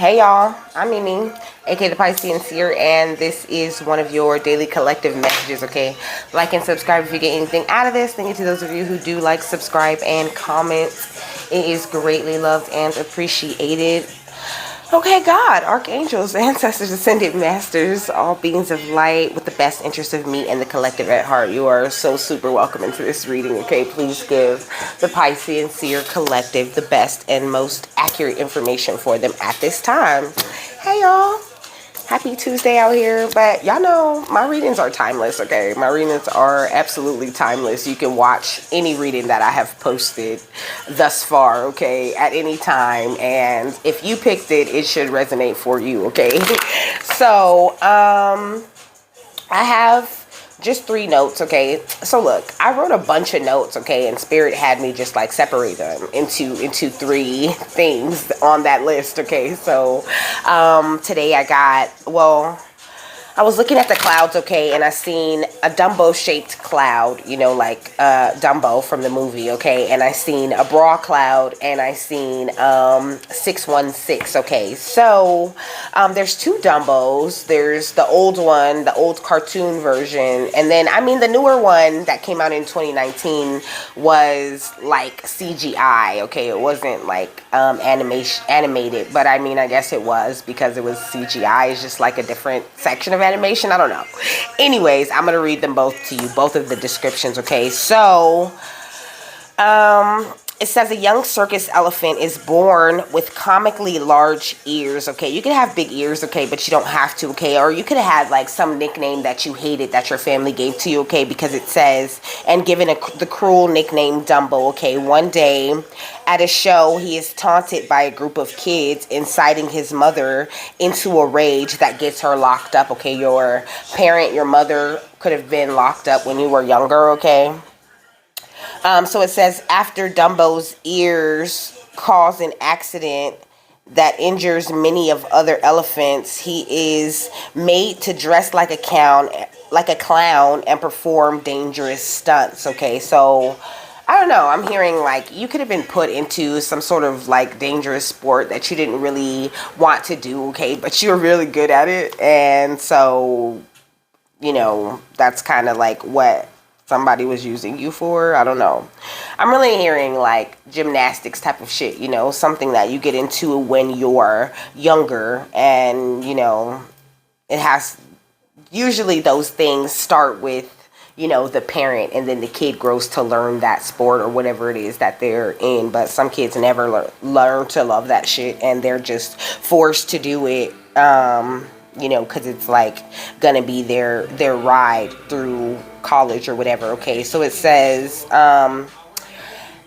Hey y'all, I'm Mimi, aka the Piscean Seer, and this is one of your daily collective messages, okay? Like and subscribe if you get anything out of this. Thank you to those of you who do like, subscribe, and comment. It is greatly loved and appreciated. Okay, God, archangels, ancestors, ascended masters, all beings of light with the best interest of me and the collective at heart. You are so super welcome into this reading, okay? Please give the Piscean Seer collective the best and most accurate information for them at this time. Hey, y'all. Happy Tuesday out here, but y'all know my readings are timeless, okay? My readings are absolutely timeless. You can watch any reading that I have posted thus far, okay, at any time, and if you picked it, it should resonate for you, okay? So, I have just 3 notes, okay? So look, I wrote a bunch of notes, okay, and Spirit had me just like separate them into 3 things on that list, okay? So today I was looking at the clouds, okay, and I seen a Dumbo-shaped cloud, you know, like Dumbo from the movie, okay, and I seen a bra cloud, and I seen 616, okay. So there's 2 Dumbos. There's the old one, the old cartoon version, and then, I mean, the newer one that came out in 2019 was like CGI, okay. It wasn't like animated, but I mean, I guess it was because it was CGI. It's just like a different section of animation. I don't know. Anyways, I'm gonna read them both to you, both of the descriptions, okay? So it says a young circus elephant is born with comically large ears, okay? You can have big ears, okay, but you don't have to, okay? Or you could have had like some nickname that you hated that your family gave to you, okay? Because it says, and given the cruel nickname Dumbo, okay? One day at a show, he is taunted by a group of kids, inciting his mother into a rage that gets her locked up, okay? Your parent, your mother could have been locked up when you were younger, okay? So it says, after Dumbo's ears cause an accident that injures many of other elephants, he is made to dress like a clown and perform dangerous stunts. Okay, so I don't know. I'm hearing like you could have been put into some sort of like dangerous sport that you didn't really want to do. Okay, but you're really good at it, and so you know that's kind of like what somebody was using you for. I don't know. I'm really hearing like gymnastics type of shit, you know, something that you get into when you're younger, and you know, it has usually those things start with, you know, the parent, and then the kid grows to learn that sport or whatever it is that they're in. But some kids never learn to love that shit, and they're just forced to do it, you know, because it's like gonna be their ride through college or whatever. Okay, so it says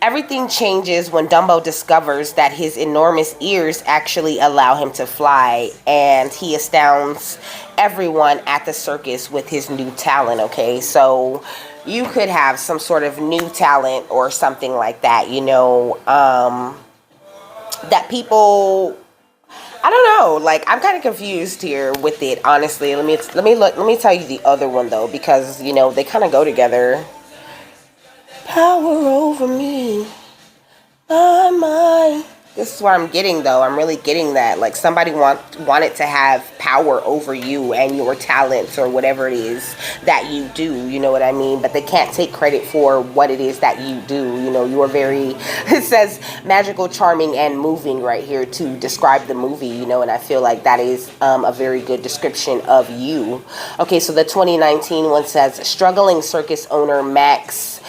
everything changes when Dumbo discovers that his enormous ears actually allow him to fly, and he astounds everyone at the circus with his new talent. Okay, so you could have some sort of new talent or something like that, you know, that people, I don't know, like I'm kind of confused here with it, honestly. Let me tell you the other one though, because you know they kind of go together. Power over me, my mind. This is what I'm getting though. I'm really getting that. Like somebody wanted to have power over you and your talents or whatever it is that you do. You know what I mean? But they can't take credit for what it is that you do. You know, you are very, it says magical, charming, and moving right here to describe the movie, you know, and I feel like that is a very good description of you. Okay, so the 2019 one says, struggling circus owner Max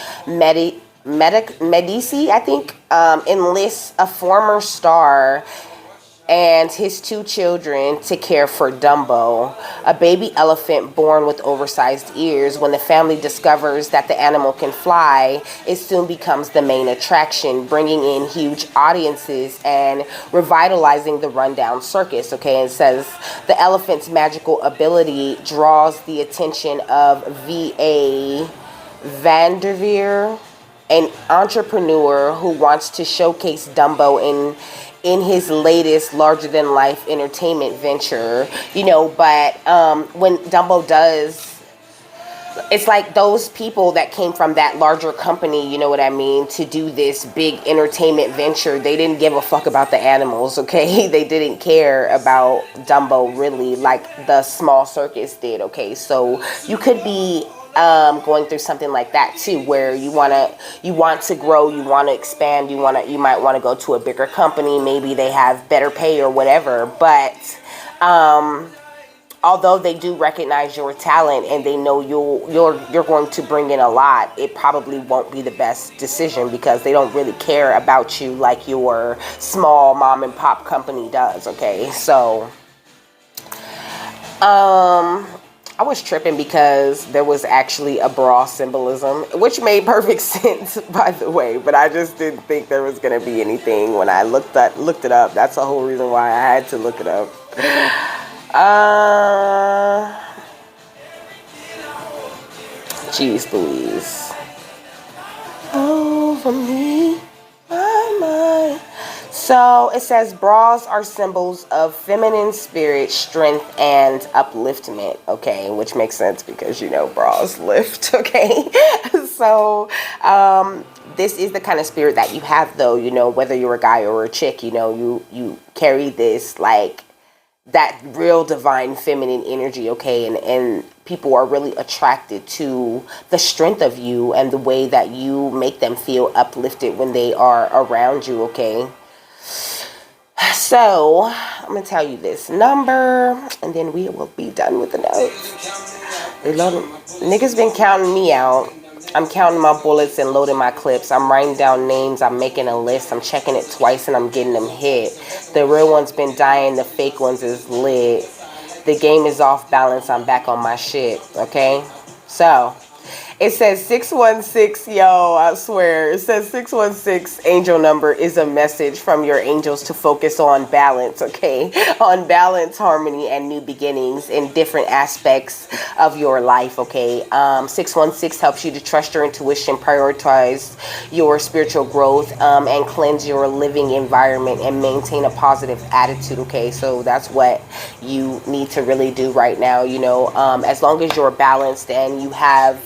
Medici, I think, enlists a former star and his 2 children to care for Dumbo, a baby elephant born with oversized ears. When the family discovers that the animal can fly, it soon becomes the main attraction, bringing in huge audiences and revitalizing the rundown circus. Okay, it says the elephant's magical ability draws the attention of V.A. Vanderveer, an entrepreneur who wants to showcase Dumbo in his latest larger-than-life entertainment venture, you know. But when Dumbo does It's like those people that came from that larger company, you know what I mean, to do this big entertainment venture. They didn't give a fuck about the animals, okay? They didn't care about Dumbo really like the small circus did, okay? So you could be going through something like that too, where you want to grow, you want to expand, you might want to go to a bigger company, maybe they have better pay or whatever, but although they do recognize your talent and they know you're going to bring in a lot, it probably won't be the best decision because they don't really care about you like your small mom and pop company does, okay? So I was tripping because there was actually a bra symbolism, which made perfect sense, by the way. But I just didn't think there was gonna be anything when I looked it up. That's the whole reason why I had to look it up. Jeez Louise. Over me, my mind. So it says bras are symbols of feminine spirit, strength, and upliftment. Okay, which makes sense because you know bras lift. Okay, so this is the kind of spirit that you have, though. You know, whether you're a guy or a chick, you know, you carry this like that real divine feminine energy, okay, and people are really attracted to the strength of you and the way that you make them feel uplifted when they are around you, okay. So I'm gonna tell you this number and then we will be done with the notes. They love them. Niggas been counting me out. I'm counting my bullets and loading my clips. I'm writing down names. I'm making a list. I'm checking it twice and I'm getting them hit. The real ones been dying. The fake ones is lit. The game is off balance. I'm back on my shit. Okay? So, it says 616, yo, I swear. It says 616 angel number is a message from your angels to focus on balance, okay? On balance, harmony, and new beginnings in different aspects of your life, okay? 616 helps you to trust your intuition, prioritize your spiritual growth, and cleanse your living environment and maintain a positive attitude, okay? So that's what you need to really do right now, you know? As long as you're balanced and you have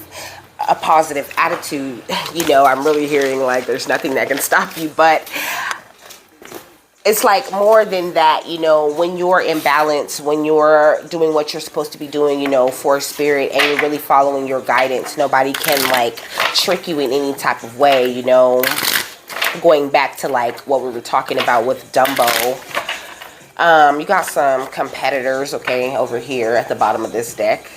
a positive attitude, you know, I'm really hearing like there's nothing that can stop you, but it's like more than that, you know, when you're in balance, when you're doing what you're supposed to be doing, you know, for spirit, and you're really following your guidance, nobody can like trick you in any type of way, you know. Going back to like what we were talking about with Dumbo, you got some competitors, okay, over here at the bottom of this deck.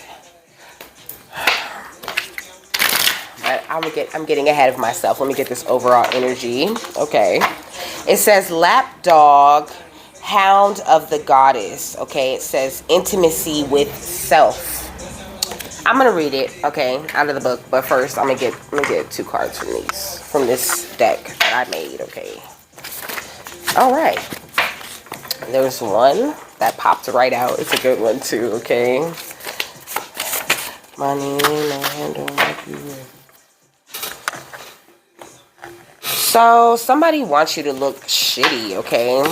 I'm getting ahead of myself. Let me get this overall energy. Okay. It says lapdog, hound of the goddess. Okay. It says intimacy with self. I'm gonna read it, okay, out of the book. But first, let me get 2 cards from this deck that I made. Okay. All right. There's one that popped right out. It's a good one too. Okay. Money in the handle like you. So somebody wants you to look shitty, okay?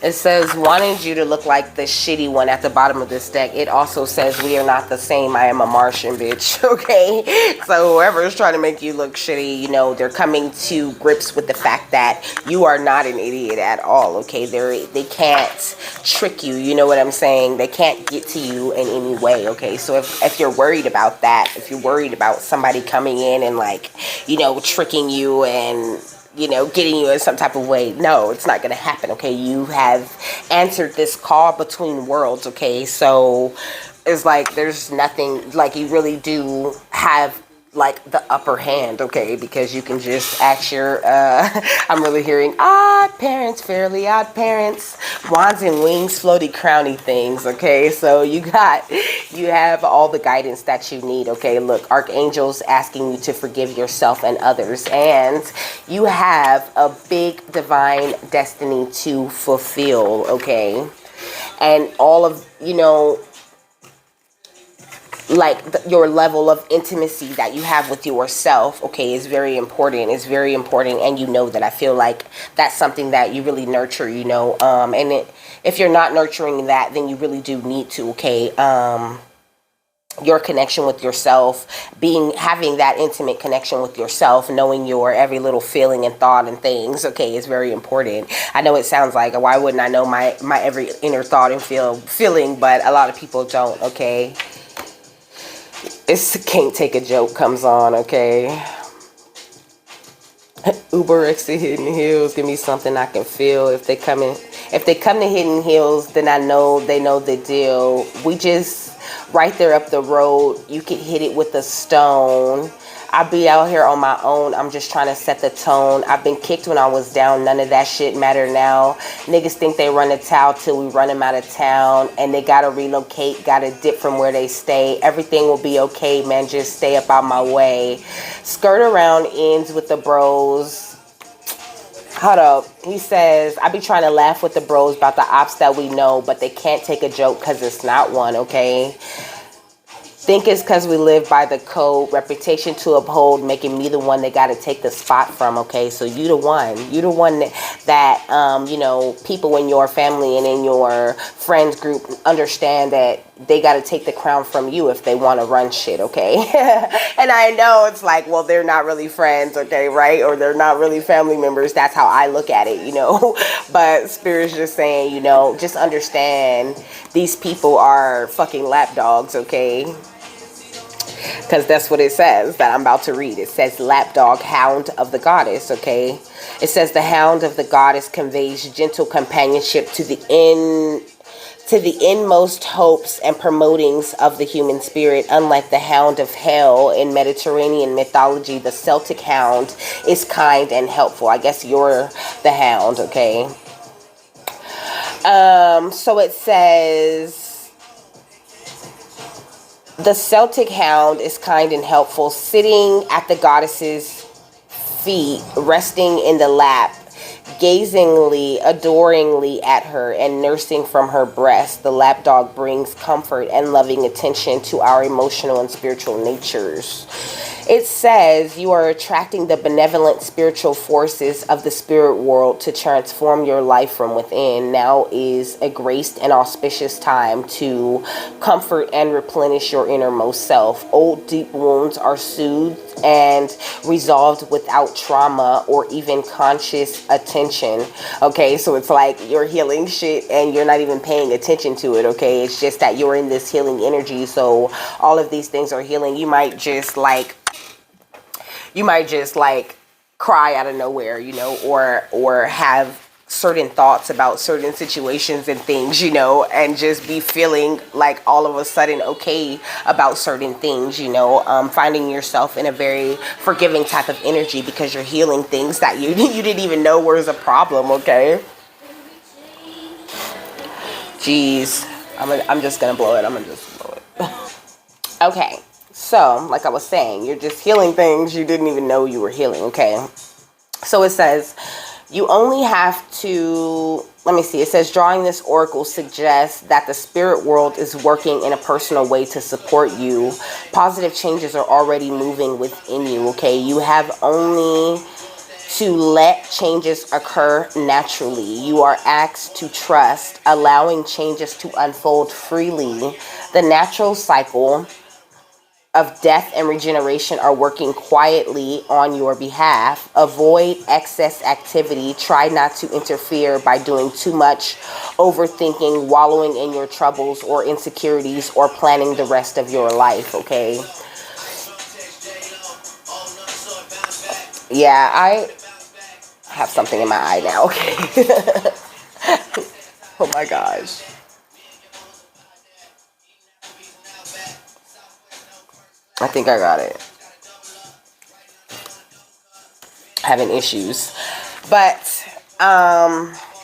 It says wanted you to look like the shitty one at the bottom of this deck. It also says we are not the same. I am a Martian, bitch, okay? So whoever is trying to make you look shitty, you know, they're coming to grips with the fact that you are not an idiot at all, okay? They can't trick you, you know what I'm saying? They can't get to you in any way, okay? So if you're worried about that, if you're worried about somebody coming in and like, you know, tricking you and, you know, getting you in some type of way, no, it's not going to happen, okay? You have answered this call between worlds, okay? So it's like there's nothing, like you really do have like the upper hand, okay? Because you can just ask your I'm really hearing odd parents, fairly odd parents, wands and wings, floaty crowny things, okay? So you have all the guidance that you need, okay? Look, archangels asking you to forgive yourself and others, and you have a big divine destiny to fulfill, okay? And all of, you know, like your level of intimacy that you have with yourself, okay, is very important. It's very important, and you know that. I feel like that's something that you really nurture, you know, and if you're not nurturing that, then you really do need to, okay. your connection with yourself, having that intimate connection with yourself, knowing your every little feeling and thought and things, okay, is very important. I know it sounds like, why wouldn't I know my every inner thought and feeling, but a lot of people don't, okay. It's Can't Take a Joke comes on, okay. Uber X to Hidden Hills, give me something I can feel. If they come to Hidden Hills, then I know they know the deal. We just right there up the road. You could hit it with a stone. I be out here on my own. I'm just trying to set the tone. I've been kicked when I was down. None of that shit matter now. Niggas think they run a towel till we run them out of town. And they gotta relocate, gotta dip from where they stay. Everything will be okay, man. Just stay up out my way. Skirt around ends with the bros. Hold up. He says, I be trying to laugh with the bros about the ops that we know, but they can't take a joke because it's not one, okay? Think it's because we live by the code, reputation to uphold, making me the one they got to take the spot from, okay? So you the one that you know, people in your family and in your friends group understand that they got to take the crown from you if they want to run shit, okay? And I know it's like, well, they're not really friends, okay, right? Or they're not really family members. That's how I look at it, you know? But Spirit's just saying, you know, just understand these people are fucking lapdogs, okay? Because that's what it says that I'm about to read. It says lapdog, hound of the goddess, okay? It says the hound of the goddess conveys gentle companionship to the inmost hopes and promotings of the human spirit. Unlike the hound of hell in Mediterranean mythology, the Celtic hound is kind and helpful. I guess you're the hound, okay? So it says the Celtic hound is kind and helpful, sitting at the goddess's feet, resting in the lap, gazingly, adoringly at her, and nursing from her breast. The lapdog brings comfort and loving attention to our emotional and spiritual natures. It says you are attracting the benevolent spiritual forces of the spirit world to transform your life from within. Now is a graced and auspicious time to comfort and replenish your innermost self. Old deep wounds are soothed and resolved without trauma or even conscious attention. Okay, so it's like you're healing shit and you're not even paying attention to it, okay? It's just that you're in this healing energy, so all of these things are healing. You might just like cry out of nowhere, you know, or have certain thoughts about certain situations and things, you know, and just be feeling like all of a sudden okay about certain things, you know, finding yourself in a very forgiving type of energy because you're healing things that you didn't even know was a problem, okay? Jeez, I'm just gonna blow it. I'm gonna just blow it. Okay. So, like I was saying, you're just healing things you didn't even know you were healing, okay? So it says, you only have to, let me see, it says, drawing this oracle suggests that the spirit world is working in a personal way to support you. Positive changes are already moving within you, okay? You have only to let changes occur naturally. You are asked to trust, allowing changes to unfold freely. The natural cycle of death and regeneration are working quietly on your behalf. Avoid excess activity. Try not to interfere by doing too much, overthinking, wallowing in your troubles or insecurities, or planning the rest of your life, okay? Yeah, I have something in my eye now, okay? Oh my gosh. I think I got it. Having issues. But,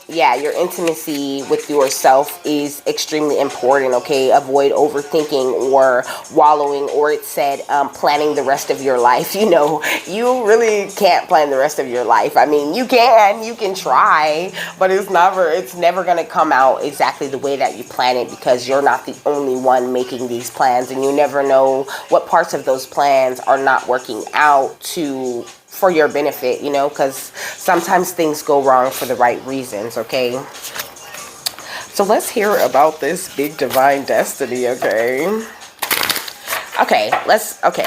yeah, your intimacy with yourself is extremely important, okay? Avoid overthinking or wallowing, or it said planning the rest of your life. You know, you really can't plan the rest of your life. I mean, you can try, but it's never going to come out exactly the way that you plan it, because you're not the only one making these plans, and you never know what parts of those plans are not working out for your benefit, you know, because sometimes things go wrong for the right reasons, okay? So let's hear about this big divine destiny, okay? Okay,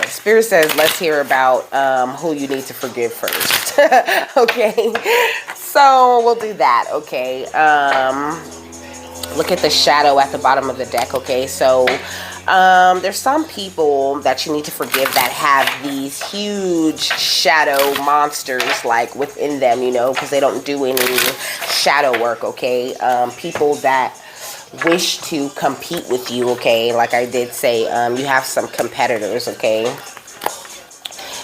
Spirit says let's hear about who you need to forgive first. Okay, so we'll do that. Okay, look at the shadow at the bottom of the deck. Okay, so there's some people that you need to forgive that have these huge shadow monsters like within them, you know, because they don't do any shadow work. Okay, people that wish to compete with you. Okay, like I did say, you have some competitors. Okay,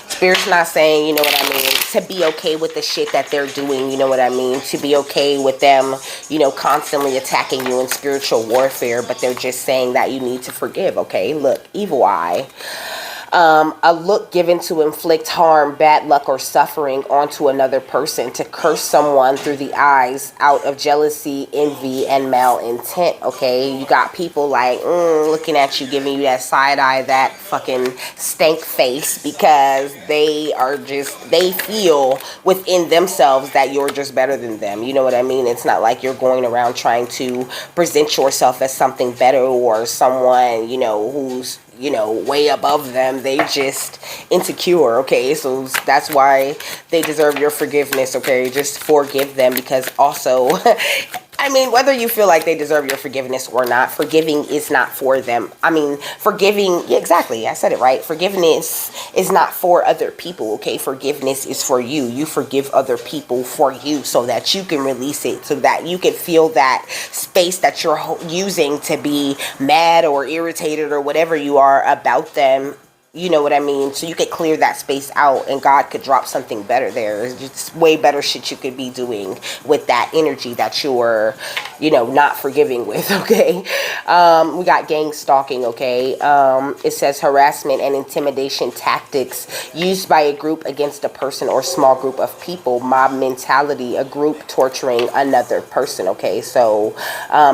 Spirit's not saying, you know what I mean, to be okay with the shit that they're doing, you know what I mean, to be okay with them, you know, constantly attacking you in spiritual warfare, but they're just saying that you need to forgive. Okay, look, evil eye. A look given to inflict harm, bad luck, or suffering onto another person, to curse someone through the eyes out of jealousy, envy, and malintent. Okay, you got people like looking at you, giving you that side eye, that fucking stank face, because they feel within themselves that you're just better than them. You know what I mean? It's not like you're going around trying to present yourself as something better or someone, you know, who's, you know, way above them. They just insecure. Okay, so that's why they deserve your forgiveness. Okay, just forgive them, because also I mean, whether you feel like they deserve your forgiveness or not, forgiving is not for them. I mean, forgiving, yeah, exactly, I said it right. Forgiveness is not for other people. Okay, forgiveness is for you. You forgive other people for you, so that you can release it, so that you can feel that space that you're using to be mad or irritated or whatever you are about them. You know what I mean? So you could clear that space out, and God could drop something better there. It's just way better shit you could be doing with that energy that you're, you know, not forgiving with. Okay, we got gang stalking. Okay, it says harassment and intimidation tactics used by a group against a person or small group of people. Mob mentality, a group torturing another person. Okay, so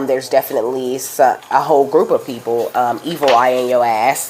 there's definitely a whole group of people, evil eye in your ass.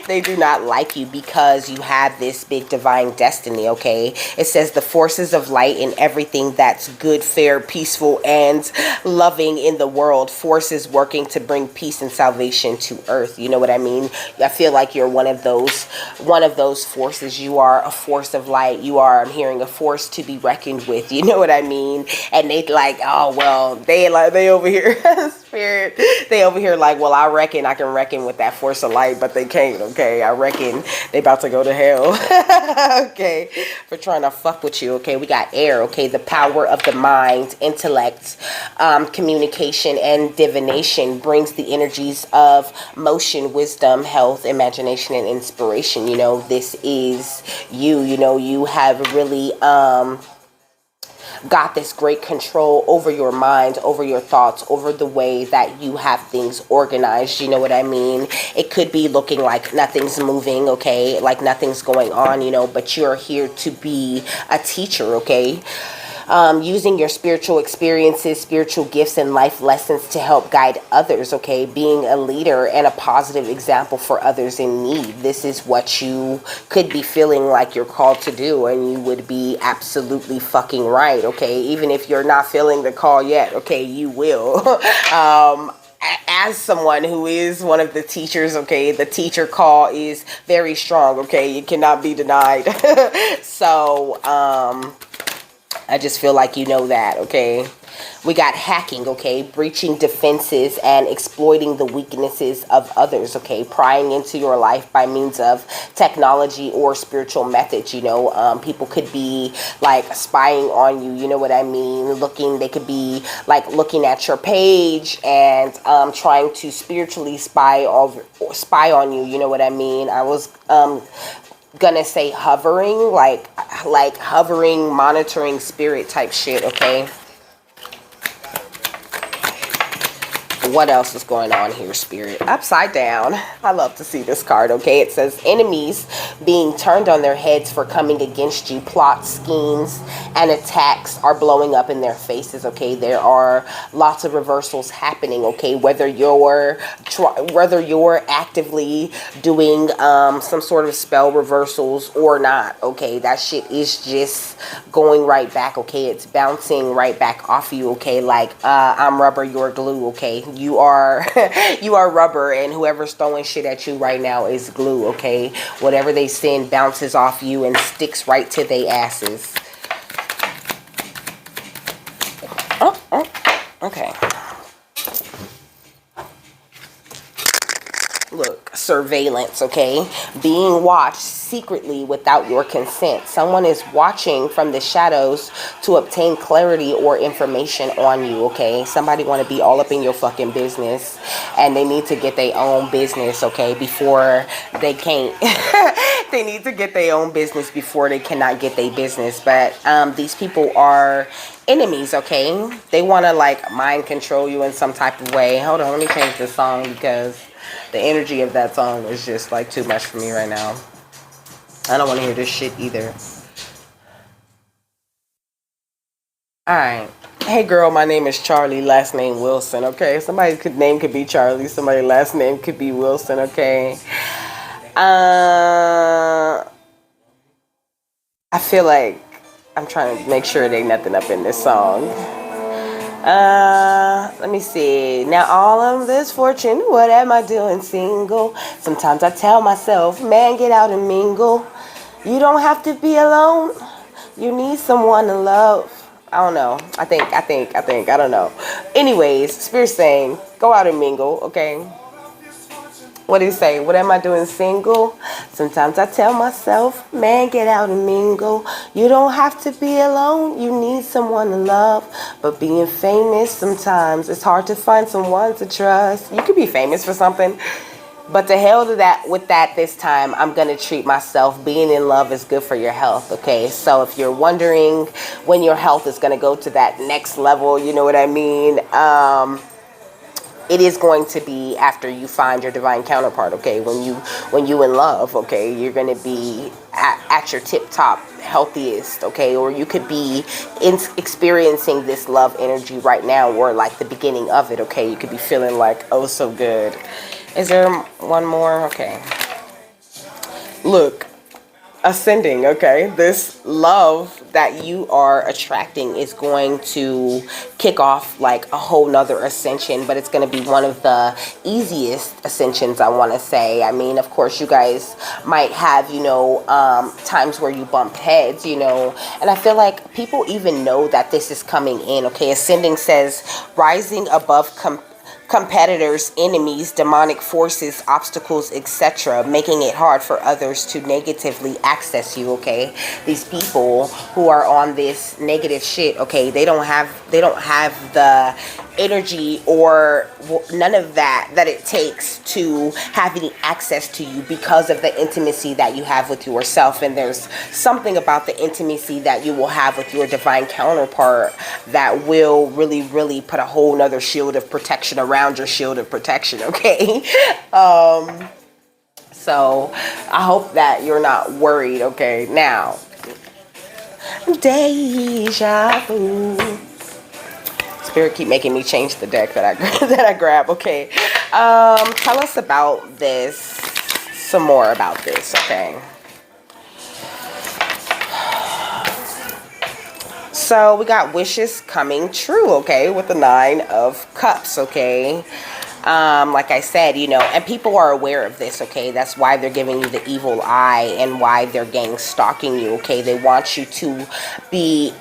They do not like you because you have this big divine destiny. Okay, it says the forces of light in everything that's good, fair, peaceful, and loving in the world, forces working to bring peace and salvation to earth. You know what I mean? I feel like you're one of those forces. You are a force of light. You are, I'm hearing, a force to be reckoned with. You know what I mean? And they like, oh well, they over here spirit, they over here like, well, I reckon I can reckon with that force of light, but they can't. Okay, I reckon they about to go to hell. Okay, for trying to fuck with you. Okay, we got air. Okay, the power of the mind, intellect, communication, and divination brings the energies of motion, wisdom, health, imagination, and inspiration. You know, this is you. You know, you have really got this great control over your mind, over your thoughts, over the way that you have things organized. You know what I mean? It could be looking like nothing's moving, okay, like nothing's going on, you know, but you're here to be a teacher. Okay, using your spiritual experiences, spiritual gifts, and life lessons to help guide others. Okay, being a leader and a positive example for others in need. This is what you could be feeling like you're called to do, and you would be absolutely fucking right. Okay, even if you're not feeling the call yet, okay, you will. As someone who is one of the teachers, okay, the teacher call is very strong. Okay, it cannot be denied. So I just feel like you know that. Okay, we got hacking. Okay, breaching defenses and exploiting the weaknesses of others. Okay, prying into your life by means of technology or spiritual methods. You know, people could be like spying on you. You know what I mean? They could be like looking at your page and trying to spiritually spy on you. You know what I mean? I was gonna say hovering, like hovering, monitoring spirit type shit. Okay, what else is going on here, spirit? Upside down. I love to see this card. Okay, it says enemies being turned on their heads for coming against you. Plots, schemes, and attacks are blowing up in their faces. Okay, there are lots of reversals happening. Okay, whether you're actively doing some sort of spell reversals or not. Okay, that shit is just going right back. Okay, it's bouncing right back off you. Okay, like I'm rubber, you're glue. Okay, You are you are rubber, and whoever's throwing shit at you right now is glue, okay? Whatever they send bounces off you and sticks right to their asses. Oh, okay. Look, surveillance, okay? Being watched secretly without your consent. Someone is watching from the shadows to obtain clarity or information on you, okay? Somebody want to be all up in your fucking business, and they need to get their own business, okay, before they can't. They need to get their own business before they cannot get their business. But these people are enemies, okay? They want to like mind control you in some type of way. Hold on, let me change the song because the energy of that song is just like too much for me right now. I don't want to hear this shit either. Alright. Hey girl, my name is Charlie, last name Wilson, okay? Somebody's name could be Charlie, somebody's last name could be Wilson, okay? I feel like I'm trying to make sure there ain't nothing up in this song. Let me see. Now all of this fortune, what am I doing single? Sometimes I tell myself, man, get out and mingle. You don't have to be alone. You need someone to love. I don't know. I think, I don't know. Anyways, Spirit saying, go out and mingle, okay? What do you say? What am I doing single? Sometimes I tell myself, man, get out and mingle. You don't have to be alone. You need someone to love. But being famous, sometimes it's hard to find someone to trust. You could be famous for something. But to hell to that, with that this time, I'm going to treat myself. Being in love is good for your health, okay? So if you're wondering when your health is going to go to that next level, you know what I mean? It is going to be after you find your divine counterpart, okay? When you in love, okay? You're going to be at your tip-top healthiest, okay? Or you could be experiencing this love energy right now, or like the beginning of it, okay? You could be feeling like, oh, so good. Is there one more? Okay. Look. Ascending, okay? This love that you are attracting is going to kick off like a whole nother ascension, but it's going to be one of the easiest ascensions, I want to say. I mean, of course, you guys might have, you know, times where you bump heads, you know, and I feel like people even know that this is coming in, okay? Ascending says rising above competitors, enemies, demonic forces, obstacles, etc., making it hard for others to negatively access you, okay? These people who are on this negative shit, okay, they don't have the energy or none of that it takes to have any access to you because of the intimacy that you have with yourself. And there's something about the intimacy that you will have with your divine counterpart that will really, really put a whole nother shield of protection around your shield of protection, okay? So I hope that you're not worried, okay? Now, deja vu. Spirit keep making me change the deck that I grab. Okay, tell us about this, some more about this, okay? So we got wishes coming true, okay, with the 9 of Cups, okay? Like I said, you know, and people are aware of this, okay? That's why they're giving you the evil eye and why they're gang stalking you, okay? They want you to be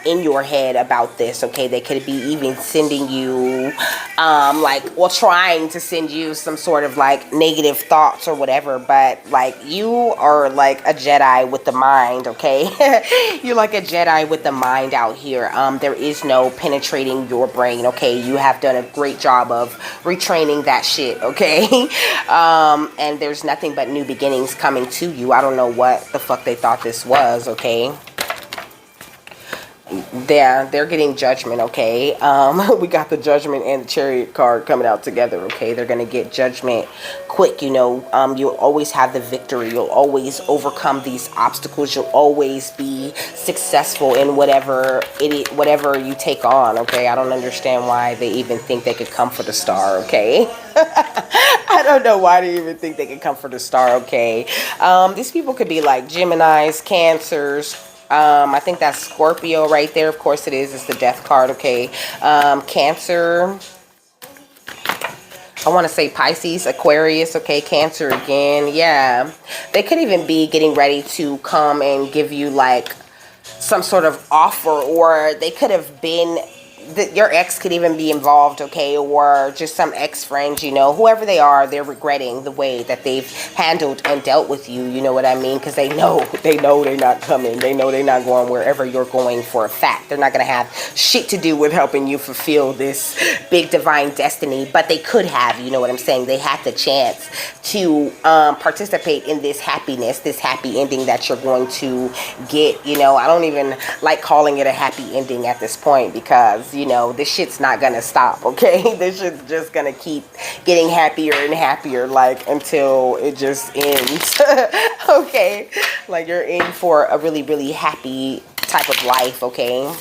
in your head about this, okay? They could be even sending you, trying to send you some sort of like negative thoughts or whatever, but like you are like a Jedi with the mind, okay? You're like a Jedi with the mind out here. There is no penetrating your brain, okay? You have done a great job of retraining that shit, okay? And there's nothing but new beginnings coming to you. I don't know what the fuck they thought this was, okay? They're getting judgment, okay? We got the judgment and the chariot card coming out together, okay? They're gonna get judgment quick, you know. You'll always have the victory. You'll always overcome these obstacles. You'll always be successful in whatever you take on, okay? I don't understand why they even think they could come for the star, okay? I don't know why they even think they could come for the star, okay? These people could be like Geminis, Cancers. I think that's Scorpio right there. Of course it is. It's the death card, okay? Cancer. I want to say Pisces, Aquarius, okay, Cancer again. Yeah. They could even be getting ready to come and give you like some sort of offer, or they could have been your ex could even be involved, okay, or just some ex-friends, you know, whoever they are, they're regretting the way that they've handled and dealt with you, you know what I mean, because they know they're not coming, they know they're not going wherever you're going for a fact. They're not going to have shit to do with helping you fulfill this big divine destiny, but they could have, you know what I'm saying. They had the chance to participate in this happiness, this happy ending that you're going to get, you know. I don't even like calling it a happy ending at this point, because you know, this shit's not gonna stop, okay? This shit's just gonna keep getting happier and happier, like, until it just ends. Okay? Like, you're in for a really, really happy type of life, okay?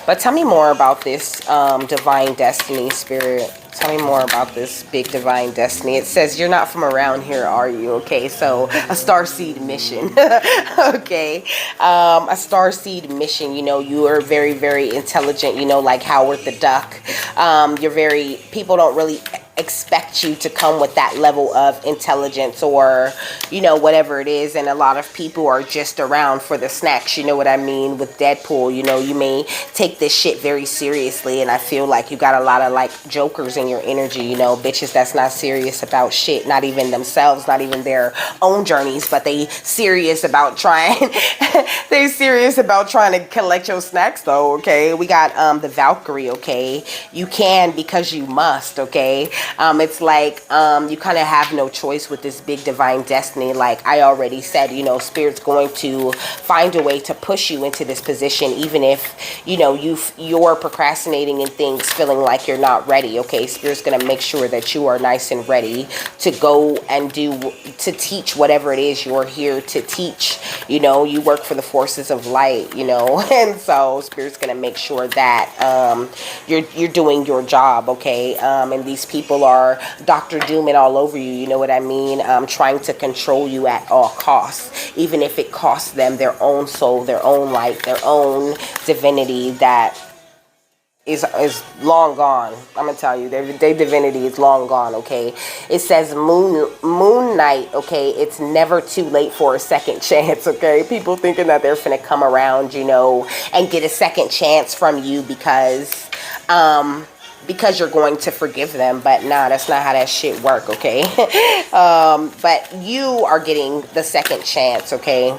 But tell me more about this divine destiny, spirit. Tell me more about this big divine destiny. It says you're not from around here, are you? Okay, so a starseed mission. Okay, a starseed mission. You know, you are very, very intelligent. You know, like Howard the Duck. People don't really expect you to come with that level of intelligence, or you know, whatever it is. And a lot of people are just around for the snacks, you know what I mean. With Deadpool, you know, you may take this shit very seriously, and I feel like you got a lot of like jokers in your energy, you know, bitches that's not serious about shit, not even themselves, not even their own journeys, but they serious about trying they serious about trying to collect your snacks though. Okay, we got the Valkyrie. Okay, you can because you must. Okay, it's like you kind of have no choice with this big divine destiny. Like I already said, you know, Spirit's going to find a way to push you into this position, even if, you know, you're procrastinating and things, feeling like you're not ready. Okay, Spirit's going to make sure that you are nice and ready to go and to teach whatever it is you're here to teach. You know, you work for the forces of light, you know, and so Spirit's going to make sure that you're doing your job. Okay, and these people are Dr. Doom and all over you, you know what I mean, trying to control you at all costs, even if it costs them their own soul, their own light, their own divinity that is long gone. I'm gonna tell you, their divinity is long gone. Okay, it says moon night. Okay, it's never too late for a second chance. Okay, people thinking that they're finna come around, you know, and get a second chance from you because you're going to forgive them, but nah, that's not how that shit work. Okay, but you are getting the second chance. Okay.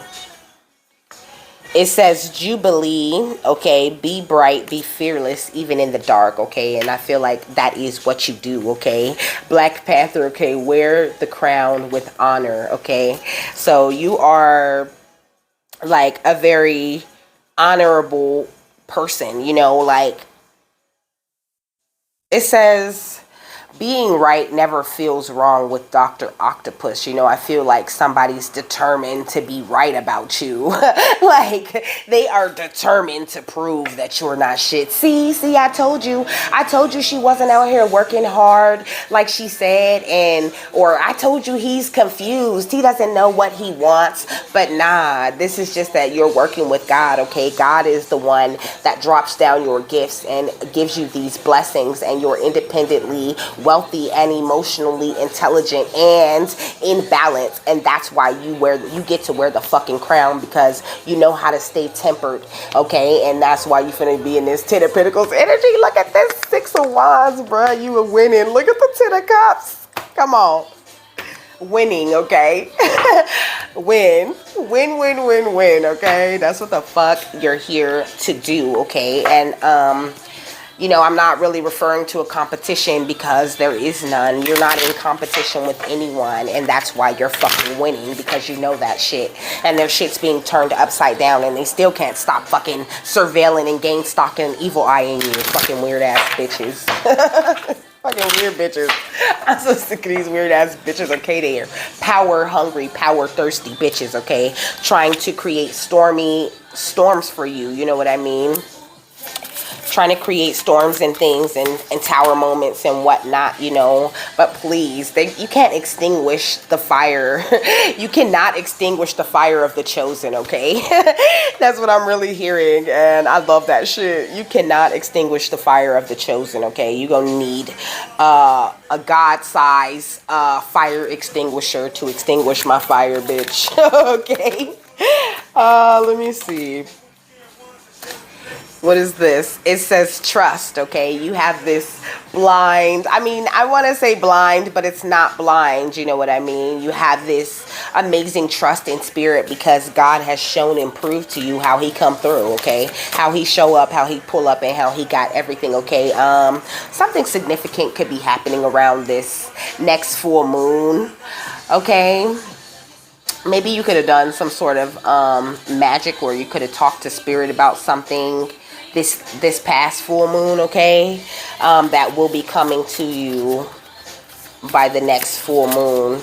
It says Jubilee, okay, be bright, be fearless, even in the dark, okay, and I feel like that is what you do, okay. Black Panther, okay, wear the crown with honor, okay. So you are like a very honorable person, you know, like it says being right never feels wrong with Dr. Octopus. You know, I feel like somebody's determined to be right about you. Like, they are determined to prove that you're not shit. See, I told you she wasn't out here working hard like she said, or I told you he's confused. He doesn't know what he wants. But nah, this is just that you're working with God, okay? God is the one that drops down your gifts and gives you these blessings, and you're independently wealthy and emotionally intelligent and in balance, and that's why you get to wear the fucking crown, because you know how to stay tempered, okay? And that's why you finna be in this Ten of Pentacles energy. Look at this Six of Wands, bruh. You were winning. Look at the Ten of Cups. Come on. Winning, okay? win, okay? That's what the fuck you're here to do, okay? And you know, I'm not really referring to a competition because there is none. You're not in competition with anyone, and that's why you're fucking winning, because you know that shit. And their shit's being turned upside down, and they still can't stop fucking surveilling and game stalking evil eyeing you. Fucking weird ass bitches. Fucking weird bitches. I'm so sick of these weird ass bitches, okay? They are power hungry, power thirsty bitches, okay? Trying to create storms for you, you know what I mean? trying to create storms and things and tower moments and whatnot, you know. But please, you can't extinguish the fire. You cannot extinguish the fire of the chosen, okay? That's what I'm really hearing, and I love that shit. You cannot extinguish the fire of the chosen, okay? You're gonna need a god-size fire extinguisher to extinguish my fire, bitch. Okay? Let me see. What is this? It says trust, okay? You have this blind, I mean, I want to say blind, but it's not blind, you know what I mean? You have this amazing trust in spirit because God has shown and proved to you how he come through, okay? How he show up, how he pull up, and how he got everything, okay? Something significant could be happening around this next full moon, okay? Maybe you could have done some sort of magic where you could have talked to spirit about something this past full moon, okay? That will be coming to you by the next full moon,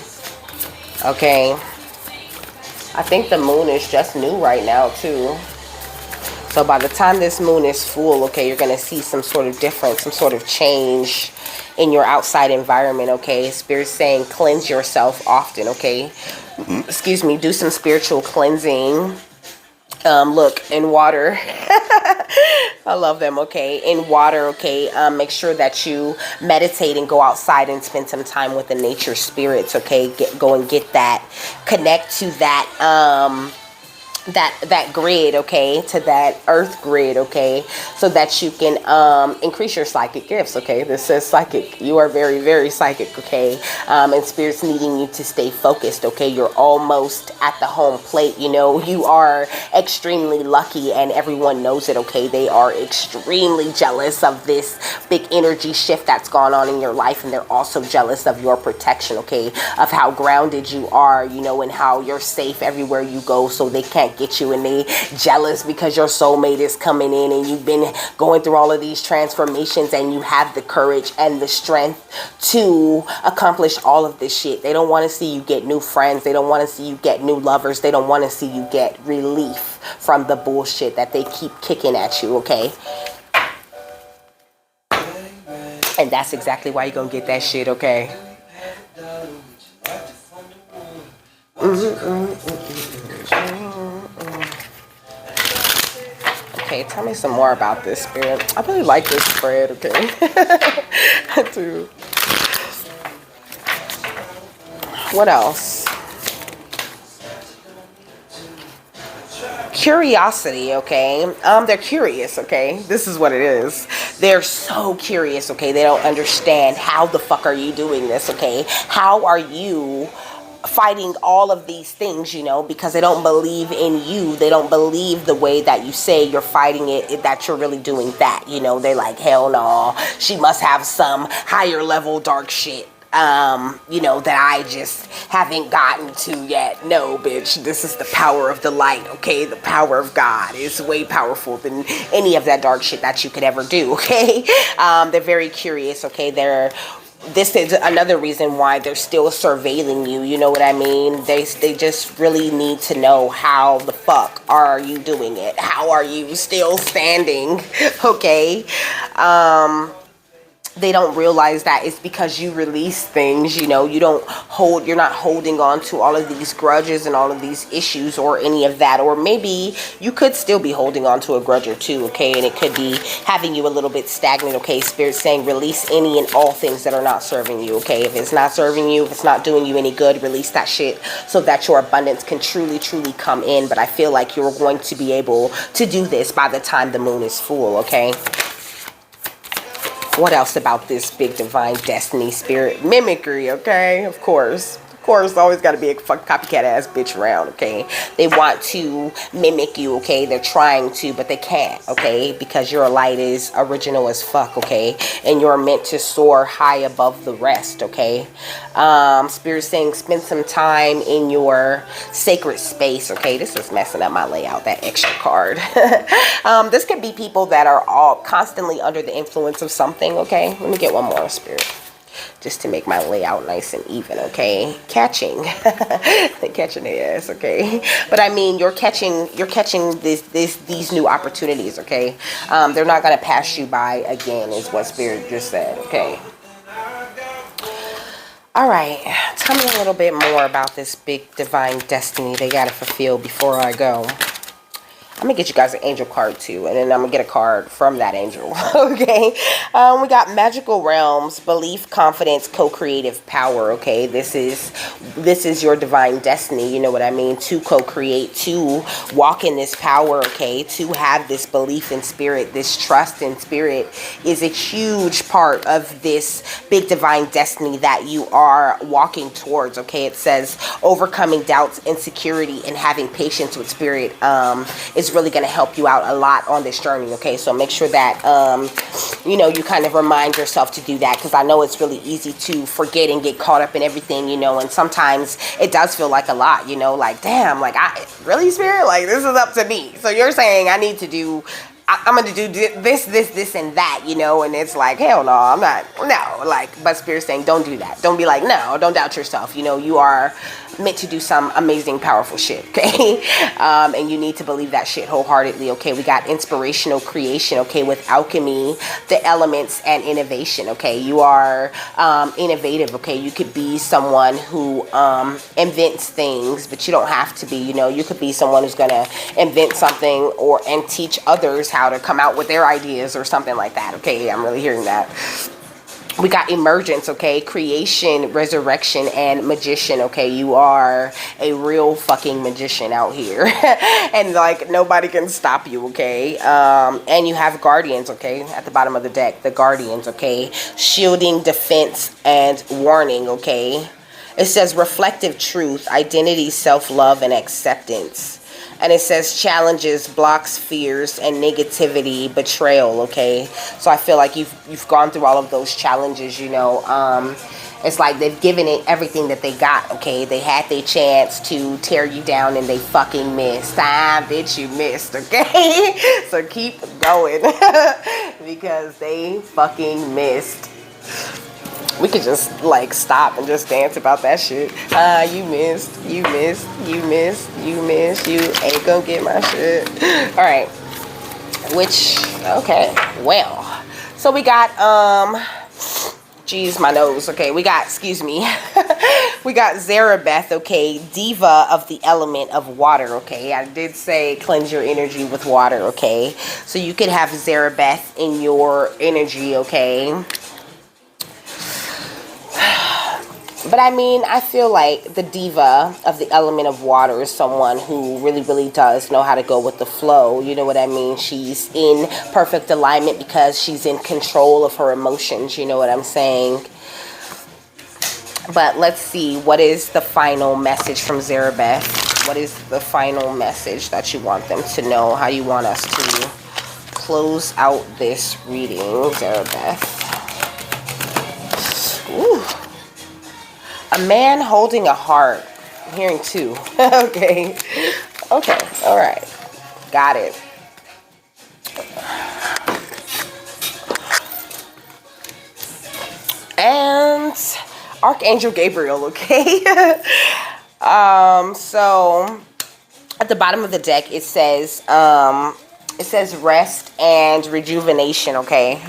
okay? I think the moon is just new right now too. So by the time this moon is full, okay, you're going to see some sort of difference, some sort of change in your outside environment, okay? Spirit's saying cleanse yourself often, okay? Excuse me, do some spiritual cleansing. Look, in water. I love them, okay? In water, okay? Make sure that you meditate and go outside and spend some time with the nature spirits, okay? Go and get that. Connect to that, that grid, okay, to that earth grid, okay, so that you can increase your psychic gifts, okay? This says psychic. You are very, very psychic, okay? And spirit's needing you to stay focused, okay? You're almost at the home plate, you know. You are extremely lucky and everyone knows it, okay? They are extremely jealous of this big energy shift that's gone on in your life, and they're also jealous of your protection, okay, of how grounded you are, you know, and how you're safe everywhere you go, so they can't get you, and they jealous because your soulmate is coming in and you've been going through all of these transformations and you have the courage and the strength to accomplish all of this shit. They don't want to see you get new friends. They don't want to see you get new lovers. They don't want to see you get relief from the bullshit that they keep kicking at you, okay? And that's exactly why you're gonna get that shit, okay? Okay, tell me some more about this, spirit. I really like this spread, okay? I do. What else? Curiosity, okay? They're curious, okay? This is what it is. They're so curious, okay? They don't understand how the fuck are you doing this, okay? How are you fighting all of these things, you know, because they don't believe in you. They don't believe the way that you say you're fighting it, that you're really doing that, you know. They're like, hell no, she must have some higher level dark shit, you know, that I just haven't gotten to yet. No, bitch, this is the power of the light, okay? The power of God is way powerful than any of that dark shit that you could ever do, okay? They're very curious, okay? This is another reason why they're still surveilling you, you know what I mean? They just really need to know how the fuck are you doing it? How are you still standing, okay? They don't realize that it's because you release things, you know. You're not holding on to all of these grudges and all of these issues or any of that. Or maybe you could still be holding on to a grudge or two, okay? And it could be having you a little bit stagnant, okay? Spirit's saying release any and all things that are not serving you, okay? If it's not serving you, if it's not doing you any good, release that shit so that your abundance can truly, truly come in. But I feel like you're going to be able to do this by the time the moon is full, okay? What else about this big divine destiny spirit? Mimicry, okay? Of course. Of course, always got to be a fuck copycat ass bitch around, okay? They want to mimic you, okay? They're trying to, but they can't, okay? Because your light is original as fuck, okay? And you're meant to soar high above the rest, okay? Spirit saying spend some time in your sacred space, okay? This is messing up my layout, that extra card. This could be people that are all constantly under the influence of something, okay? Let me get one more, Spirit. just to make my layout nice and even, okay? Catching. Catching the ass, okay? But I mean, you're catching these new opportunities, okay? They're not gonna pass you by again, is what Spirit just said, okay? All right, tell me a little bit more about this big divine destiny they gotta fulfill before I go. I'm gonna get you guys an angel card too, and then I'm gonna get a card from that angel. Okay, we got magical realms, belief, confidence, co-creative power. Okay, this is your divine destiny. You know what I mean? To co-create, to walk in this power. Okay, to have this belief in spirit, this trust in spirit is a huge part of this big divine destiny that you are walking towards. Okay, it says overcoming doubts, insecurity, and having patience with spirit is really going to help you out a lot on this journey. Okay, so make sure that you know, you kind of remind yourself to do that, because I know it's really easy to forget and get caught up in everything, you know, and sometimes it does feel like a lot, you know, like, damn, like, I really, spirit, like, this is up to me. So you're saying I need to do, I'm going to do this, and that, you know, and it's like, hell no, I'm not, no, like, but Spirit's saying, don't do that. Don't be like, no, don't doubt yourself. You know, you are meant to do some amazing, powerful shit, okay? And you need to believe that shit wholeheartedly, okay? We got inspirational creation, okay, with alchemy, the elements, and innovation, okay? You are innovative, okay? You could be someone who invents things, but you don't have to be, you know? You could be someone who's gonna invent something and teach others how to come out with their ideas or something like that, okay? I'm really hearing that. We got emergence, okay, creation, resurrection, and magician, okay? You are a real fucking magician out here. And like, nobody can stop you, okay? And you have guardians, okay, at the bottom of the deck, the guardians, okay? Shielding, defense, and warning, okay? It says reflective truth, identity, self-love, and acceptance. And it says challenges, blocks, fears, and negativity, betrayal, okay? So I feel like you've gone through all of those challenges, you know. It's like they've given it everything that they got, okay? They had their chance to tear you down and they fucking missed. Bitch, you missed, okay? So keep going because they fucking missed. We could just like stop and just dance about that shit. You missed, you missed, you missed, you missed, you ain't gonna get my shit. All right, okay, well, so we got, geez, my nose, okay, we got, excuse me, we got Zarabeth, okay, diva of the element of water, okay, I did say cleanse your energy with water, okay, so you could have Zarabeth in your energy, okay. But I mean, I feel like the diva of the element of water is someone who really, really does know how to go with the flow. You know what I mean? She's in perfect alignment because she's in control of her emotions. You know what I'm saying? But let's see. What is the final message from Zarabeth? What is the final message that you want them to know? How you want us to close out this reading, Zarabeth? Ooh. A man holding a heart. I'm hearing two. Okay. Okay. All right. Got it. And Archangel Gabriel. Okay. So at the bottom of the deck, it says rest and rejuvenation. Okay.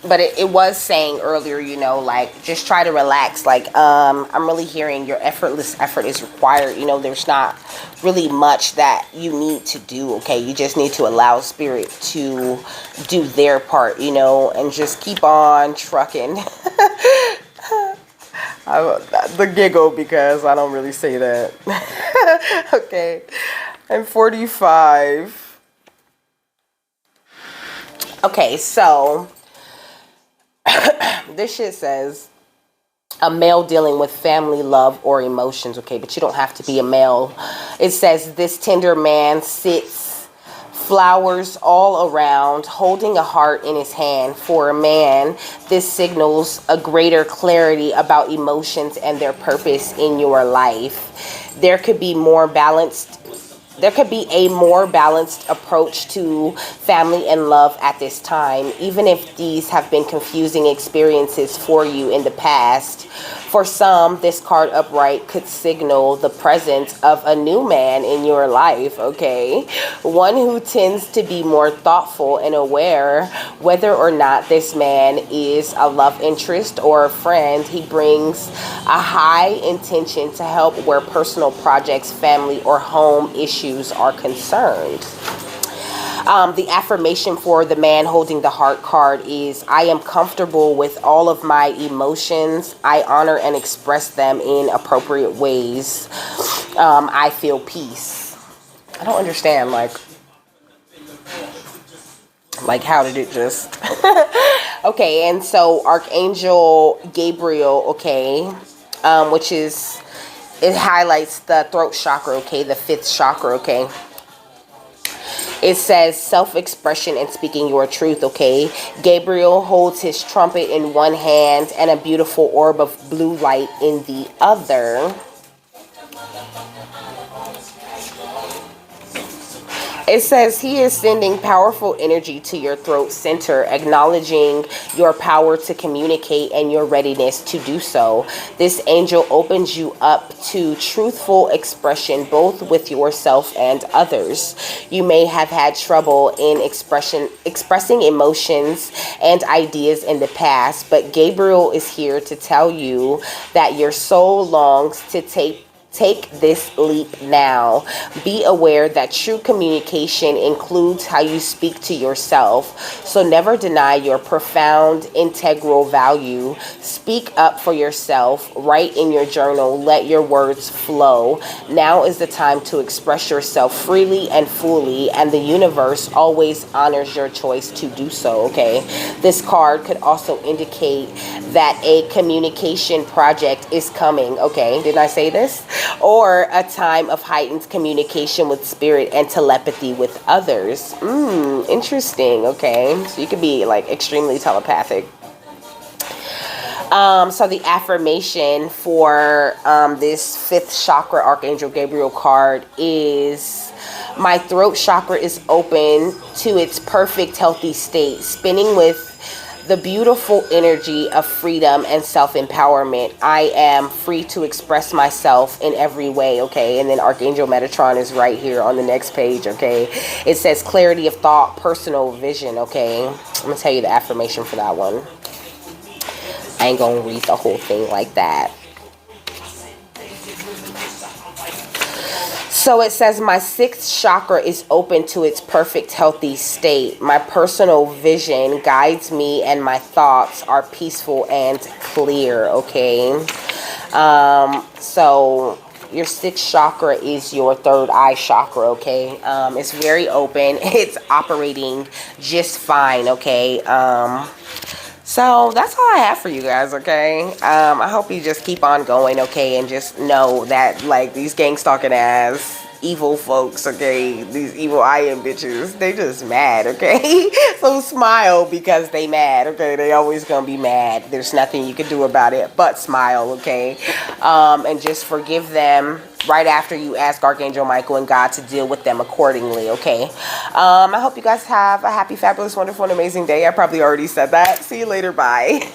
But it was saying earlier, you know, like, just try to relax. Like, I'm really hearing your effortless effort is required. You know, there's not really much that you need to do, okay? You just need to allow spirit to do their part, you know, and just keep on trucking. The giggle, because I don't really say that. Okay. And 45. Okay, so this shit says a male dealing with family, love, or emotions, okay? But you don't have to be a male. It says this tender man sits, flowers all around, holding a heart in his hand. For a man, this signals a greater clarity about emotions and their purpose in your life. There could be more balanced There could be a more balanced approach to family and love at this time, even if these have been confusing experiences for you in the past. For some, this card upright could signal the presence of a new man in your life, okay? One who tends to be more thoughtful and aware whether or not this man is a love interest or a friend. He brings a high intention to help where personal projects, family, or home issues are concerned. The affirmation for the man holding the heart card is, I am comfortable with all of my emotions. I honor and express them in appropriate ways. I feel peace. I don't understand, like how did it just okay? And so Archangel Gabriel, okay, which is, it highlights the throat chakra, okay, the fifth chakra, okay. It says self-expression and speaking your truth, okay? Gabriel holds his trumpet in one hand and a beautiful orb of blue light in the other. It says he is sending powerful energy to your throat center, acknowledging your power to communicate and your readiness to do so. This angel opens you up to truthful expression, both with yourself and others. You may have had trouble in expressing emotions and ideas in the past, but Gabriel is here to tell you that your soul longs to take this leap now. Be aware that true communication includes how you speak to yourself. So never deny your profound integral value. Speak up for yourself. Write in your journal. Let your words flow. Now is the time to express yourself freely and fully, and the universe always honors your choice to do so, okay? This card could also indicate that a communication project is coming, okay? Didn't I say this? Or a time of heightened communication with spirit and telepathy with others. Interesting, okay? So you could be like extremely telepathic. So the affirmation for this fifth chakra Archangel Gabriel card is, my throat chakra is open to its perfect healthy state, spinning with the beautiful energy of freedom and self-empowerment. I am free to express myself in every way, okay? And then Archangel Metatron is right here on the next page, okay? It says clarity of thought, personal vision, okay? I'm gonna tell you the affirmation for that one. I ain't gonna read the whole thing like that. So it says, my sixth chakra is open to its perfect healthy state. My personal vision guides me and my thoughts are peaceful and clear, okay? So your sixth chakra is your third eye chakra, okay? It's very open. It's operating just fine, okay? So that's all I have for you guys, okay? I hope you just keep on going, okay? And just know that, like, these gang stalking ass evil folks, okay? These evil IM bitches, they just mad, okay? So smile because they mad, okay? They always gonna be mad. There's nothing you can do about it but smile, okay? And just forgive them right after you ask Archangel Michael and God to deal with them accordingly, okay? I hope you guys have a happy, fabulous, wonderful, and amazing day. I probably already said that. See you later. Bye.